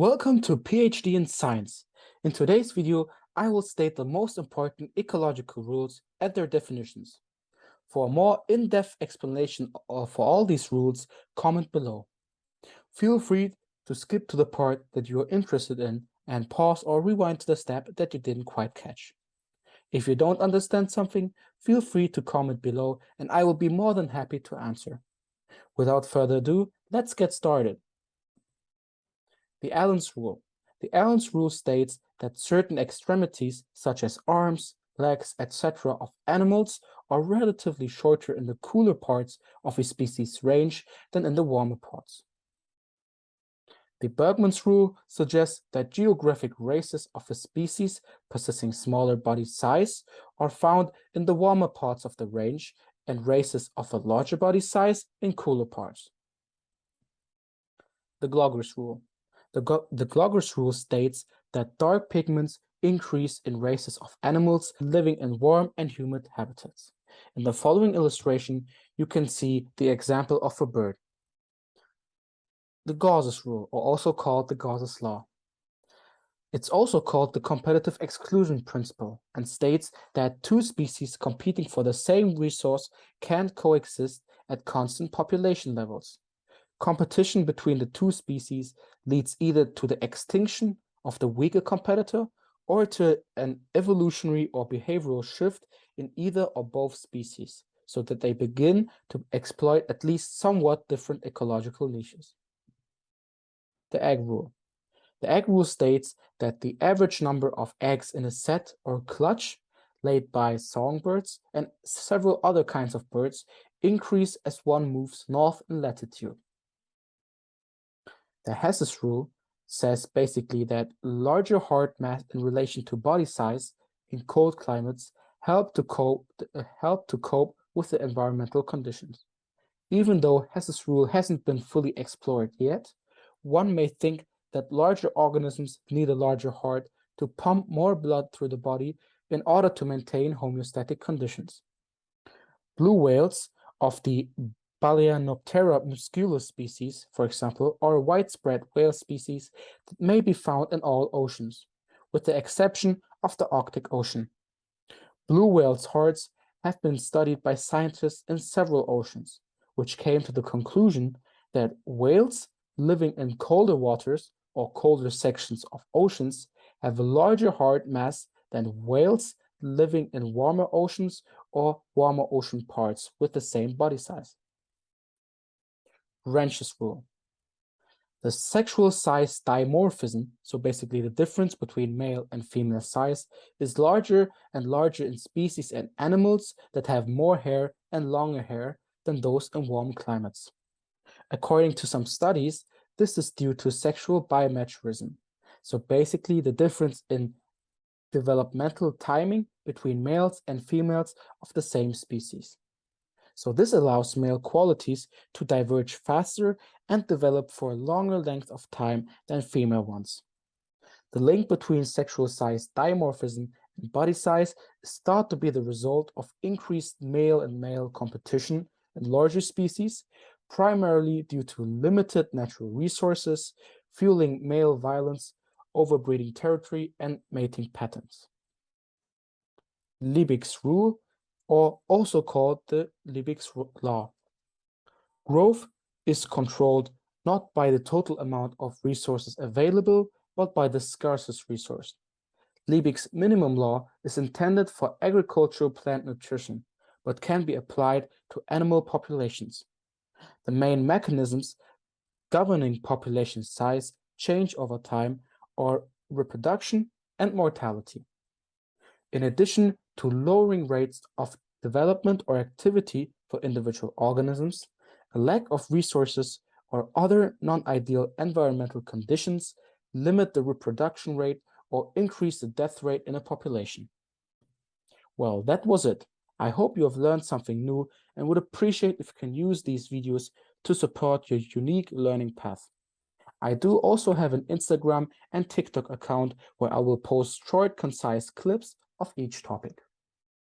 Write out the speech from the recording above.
Welcome to PhD in Science. In today's video, I will state the most important ecological rules and their definitions. For a more in-depth explanation for all these rules, comment below. Feel free to skip to the part that you are interested in and pause or rewind to the step that you didn't quite catch. If you don't understand something, feel free to comment below and I will be more than happy to answer. Without further ado, let's get started. The Allen's rule. The Allen's rule states that certain extremities, such as arms, legs, etc., of animals are relatively shorter in the cooler parts of a species' range than in the warmer parts. The Bergmann's rule suggests that geographic races of a species possessing smaller body size are found in the warmer parts of the range and races of a larger body size in cooler parts. The Gloger's rule. The Gloger's rule states that dark pigments increase in races of animals living in warm and humid habitats. In the following illustration, you can see the example of a bird. The Gause's rule, or also called the Gause's law. It's also called the competitive exclusion principle and states that two species competing for the same resource can't coexist at constant population levels. Competition between the two species leads either to the extinction of the weaker competitor or to an evolutionary or behavioral shift in either or both species, so that they begin to exploit at least somewhat different ecological niches. The egg rule. The egg rule states that the average number of eggs in a set or clutch laid by songbirds and several other kinds of birds increase as one moves north in latitude. The Hesse's rule says basically that larger heart mass in relation to body size in cold climates help to cope with the environmental conditions. Even though Hesse's rule hasn't been fully explored yet, one may think that larger organisms need a larger heart to pump more blood through the body in order to maintain homeostatic conditions. Blue whales of the Balaenoptera musculus species, for example, are a widespread whale species that may be found in all oceans, with the exception of the Arctic Ocean. Blue whales' hearts have been studied by scientists in several oceans, which came to the conclusion that whales living in colder waters or colder sections of oceans have a larger heart mass than whales living in warmer oceans or warmer ocean parts with the same body size. Rensch's rule. The sexual size dimorphism, so basically the difference between male and female size, is larger and larger in species and animals that have more hair and longer hair than those in warm climates. According to some studies, this is due to sexual bimachorism, so basically the difference in developmental timing between males and females of the same species. So this allows male qualities to diverge faster and develop for a longer length of time than female ones. The link between sexual size dimorphism and body size is thought to be the result of increased male and male competition in larger species, primarily due to limited natural resources, fueling male violence, overbreeding territory, and mating patterns. Liebieg's rule, or also called the Liebieg's law. Growth is controlled not by the total amount of resources available, but by the scarcest resource. Liebieg's minimum law is intended for agricultural plant nutrition, but can be applied to animal populations. The main mechanisms governing population size change over time are reproduction and mortality. In addition to lowering rates of development or activity for individual organisms, a lack of resources or other non-ideal environmental conditions limit the reproduction rate or increase the death rate in a population. Well, that was it. I hope you have learned something new and would appreciate if you can use these videos to support your unique learning path. I do also have an Instagram and TikTok account where I will post short, concise clips of each topic.